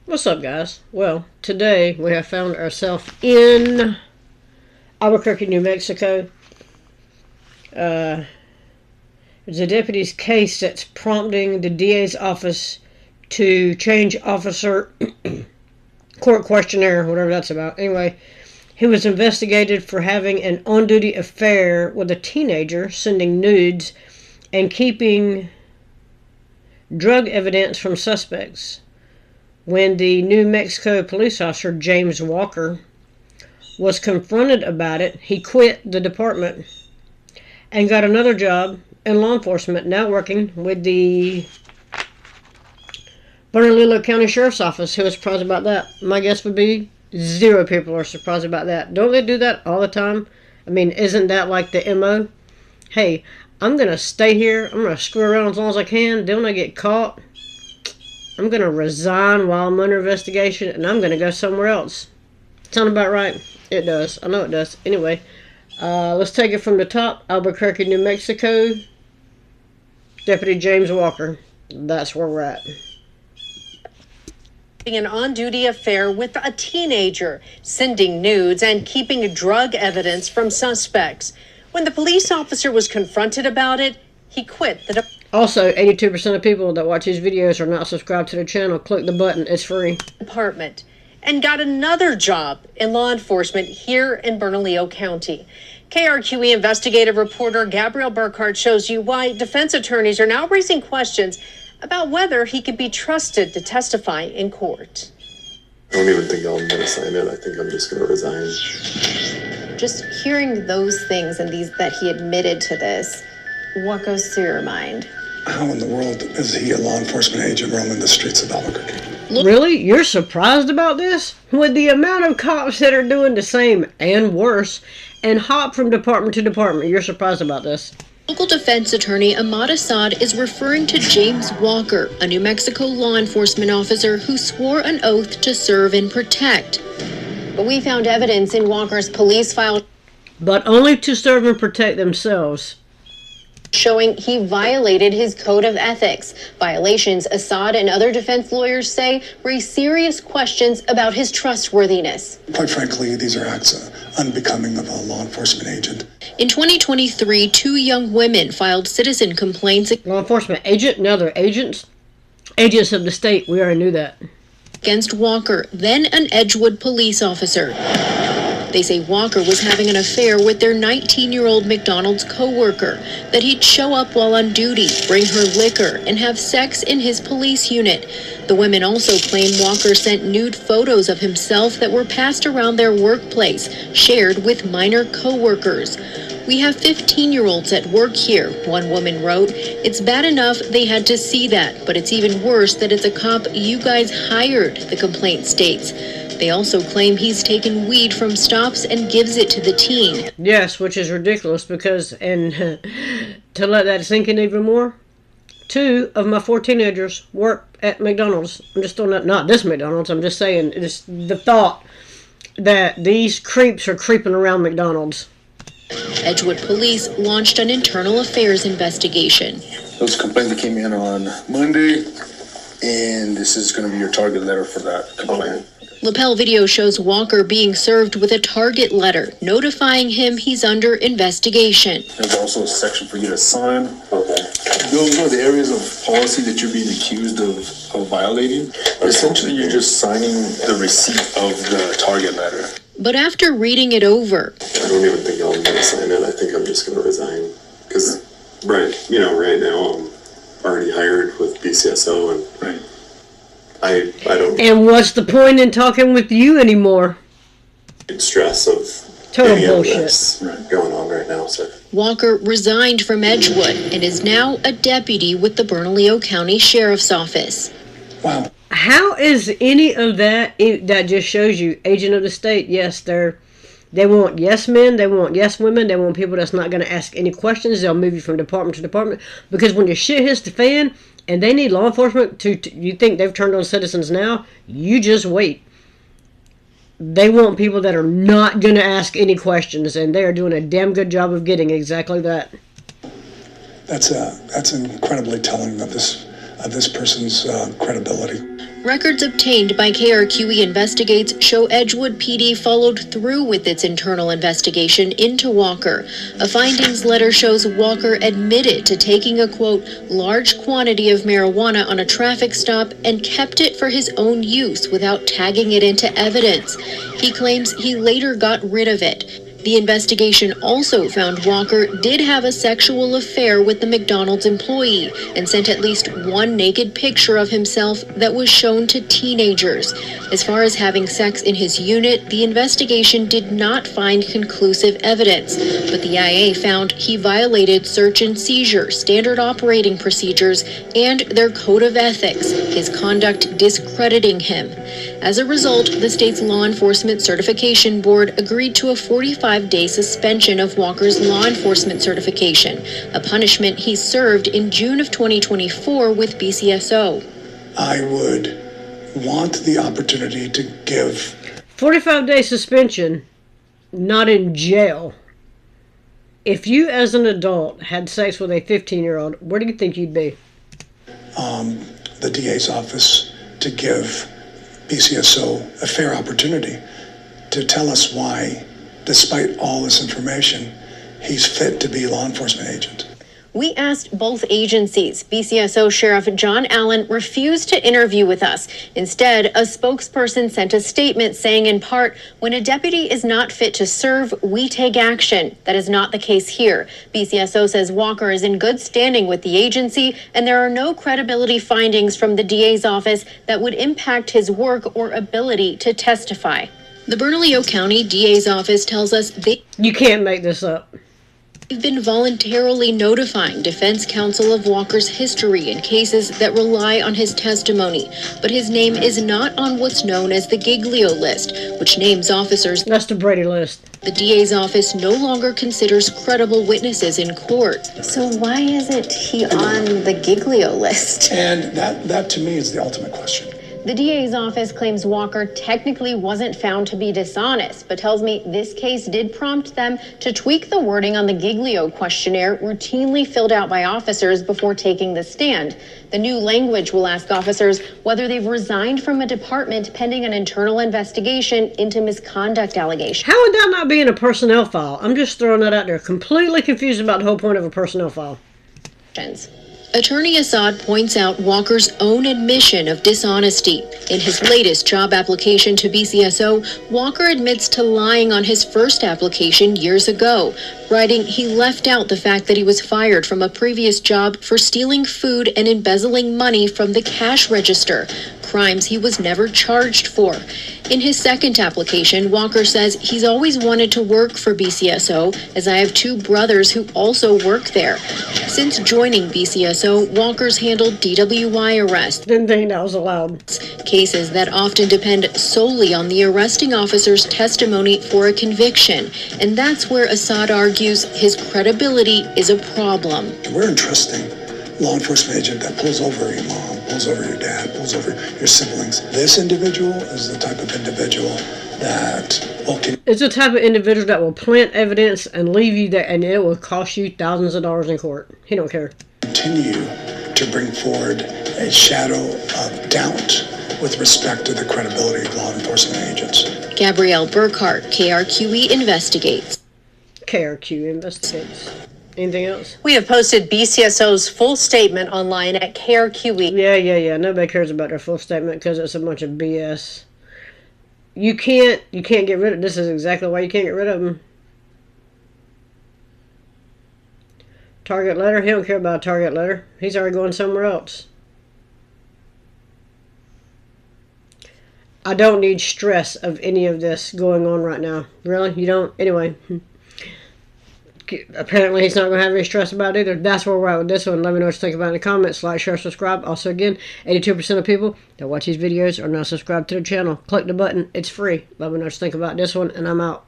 What's up, guys? Well, today we have found ourselves in Albuquerque, New Mexico. There's a deputy's case that's prompting the DA's office to change officer court questionnaire, whatever that's about. Anyway, he was investigated for having an on-duty affair with a teenager, sending nudes, and keeping drug evidence from suspects. When the New Mexico police officer, James Walker, was confronted about it, he quit the department and got another job in law enforcement, now working with the Bernalillo County Sheriff's Office. Who was surprised about that? My guess would be 0 people are surprised about that. Don't they do that all the time? I mean, isn't that like the MO? Hey, I'm going to stay here. I'm going to screw around as long as I can. Then when I get caught, I'm going to resign while I'm under investigation, and I'm going to go somewhere else. Sound about right? It does. I know it does. Anyway, let's take it from the top. Albuquerque, New Mexico. Deputy James Walker. That's where we're at. An on-duty affair with a teenager, sending nudes, and keeping drug evidence from suspects. When the police officer was confronted about it, he quit the Also, 82% of people that watch these videos are not subscribed to the channel. Click the button. It's free. Department and got another job in law enforcement here in Bernalillo County. KRQE investigative reporter Gabrielle Burkhart shows you why defense attorneys are now raising questions about whether he can be trusted to testify in court. I don't even think I'm going to sign it. I think I'm just going to resign. Just hearing those things and that he admitted to this, what goes through your mind? How in the world is he a law enforcement agent roaming the streets of Albuquerque? Really? You're surprised about this? With the amount of cops that are doing the same and worse and hop from department to department, you're surprised about this? Local defense attorney Ahmad Assad is referring to James Walker, a New Mexico law enforcement officer who swore an oath to serve and protect. But we found evidence in Walker's police file But only to serve and protect themselves. showing he violated his code of ethics. Violations Assad and other defense lawyers say raise serious questions about his trustworthiness. Quite frankly, these are acts unbecoming of a law enforcement agent. In 2023, 2 young women filed citizen complaints Law enforcement agent? No, they're agents. Agents of the state. We already knew that. against Walker, then an Edgewood police officer. They say Walker was having an affair with their 19-year-old McDonald's co-worker, that he'd show up while on duty, bring her liquor, and have sex in his police unit. The women also claim Walker sent nude photos of himself that were passed around their workplace, shared with minor co-workers. We have 15-year-olds at work here, one woman wrote. It's bad enough they had to see that, but it's even worse that it's a cop you guys hired, the complaint states. They also claim he's taken weed from stops and gives it to the teen. Yes, which is ridiculous because, and to let that sink in even more, 2 of my 4 teenagers work at McDonald's. I'm just throwing that, not this McDonald's, I'm just saying, it's the thought that these creeps are creeping around McDonald's. Edgewood police launched an internal affairs investigation. Those complaints that came in on Monday, and this is going to be your target letter for that complaint. Lapel video shows Walker being served with a target letter, notifying him he's under investigation. There's also a section for you to sign. Okay. Those are the areas of policy that you're being accused of violating. Essentially, you're just signing the receipt of the target letter. But after reading it over, I don't even think I'm going to sign it. I think I'm just going to resign. Because, right now I'm already hired with BCSO and Right. I don't And what's the point in talking with you anymore? get stress of Total any of bullshit. this going on right now, so. Walker resigned from Edgewood and is now a deputy with the Bernalillo County Sheriff's Office. Wow. How is any of that, that just shows you, agent of the state, yes, they want yes men, they want yes women, they want people that's not going to ask any questions, they'll move you from department to department, because when your shit hits the fan, and they need law enforcement to you think they've turned on citizens now, you just wait. They want people that are not going to ask any questions, and they are doing a damn good job of getting exactly that. That's incredibly telling of this this person's credibility. Records obtained by KRQE Investigates show Edgewood PD followed through with its internal investigation into Walker. A findings letter shows Walker admitted to taking a, quote, large quantity of marijuana on a traffic stop and kept it for his own use without tagging it into evidence. He claims he later got rid of it. The investigation also found Walker did have a sexual affair with the McDonald's employee and sent at least one naked picture of himself that was shown to teenagers. As far as having sex in his unit, the investigation did not find conclusive evidence, but the IA found he violated search and seizure, standard operating procedures, and their code of ethics, his conduct discrediting him. As a result, the state's Law Enforcement Certification Board agreed to a 45-day suspension of Walker's law enforcement certification, a punishment he served in June of 2024 with BCSO. I would want the opportunity to give 45-day suspension, not in jail. If you as an adult had sex with a 15-year-old, where do you think you'd be? the DA's office to give BCSO a fair opportunity to tell us why, despite all this information, he's fit to be a law enforcement agent. We asked both agencies. BCSO Sheriff John Allen refused to interview with us. Instead, a spokesperson sent a statement saying in part, when a deputy is not fit to serve, we take action. That is not the case here. BCSO says Walker is in good standing with the agency, and there are no credibility findings from the DA's office that would impact his work or ability to testify. The Bernalillo County DA's office tells us You can't make this up. they've been voluntarily notifying defense counsel of Walker's history in cases that rely on his testimony, but his name is not on what's known as the Giglio list, which names officers That's the Brady list. the DA's office no longer considers credible witnesses in court. So why isn't he on the Giglio list? And that to me is the ultimate question. The DA's office claims Walker technically wasn't found to be dishonest, but tells me this case did prompt them to tweak the wording on the Giglio questionnaire routinely filled out by officers before taking the stand. The new language will ask officers whether they've resigned from a department pending an internal investigation into misconduct allegations. How would that not be in a personnel file? I'm just throwing that out there. Completely confused about the whole point of a personnel file. Attorney Assad points out Walker's own admission of dishonesty. In his latest job application to BCSO, Walker admits to lying on his first application years ago, writing he left out the fact that he was fired from a previous job for stealing food and embezzling money from the cash register, crimes he was never charged for. In his second application, Walker says he's always wanted to work for BCSO, as I have two brothers who also work there. Since joining BCSO, Walker's handled DWI arrests, Didn't think that was allowed. cases that often depend solely on the arresting officer's testimony for a conviction. And that's where Assad argues his credibility is a problem. We're entrusting law enforcement agent that pulls over your mom, pulls over your dad, pulls over your siblings. This individual is the type of individual that will It's the type of individual that will plant evidence and leave you there, and it will cost you thousands of dollars in court. He don't care. continue to bring forward a shadow of doubt with respect to the credibility of law enforcement agents. Gabrielle Burkhart, KRQE Investigates. KRQ investigates. Anything else? We have posted BCSO's full statement online at KRQE. Yeah. Nobody cares about their full statement because it's a bunch of BS. You can't get rid of. This is exactly why you can't get rid of them. Target letter. He don't care about a target letter. He's already going somewhere else. I don't need stress of any of this going on right now. Really? You don't? Anyway. Apparently he's not going to have any stress about it either. That's where we're at with this one. Let me know what you think about it in the comments. Like, share, subscribe. Also, again, 82% of people that watch these videos are not subscribed to the channel. Click the button. It's free. Let me know what you think about this one, and I'm out.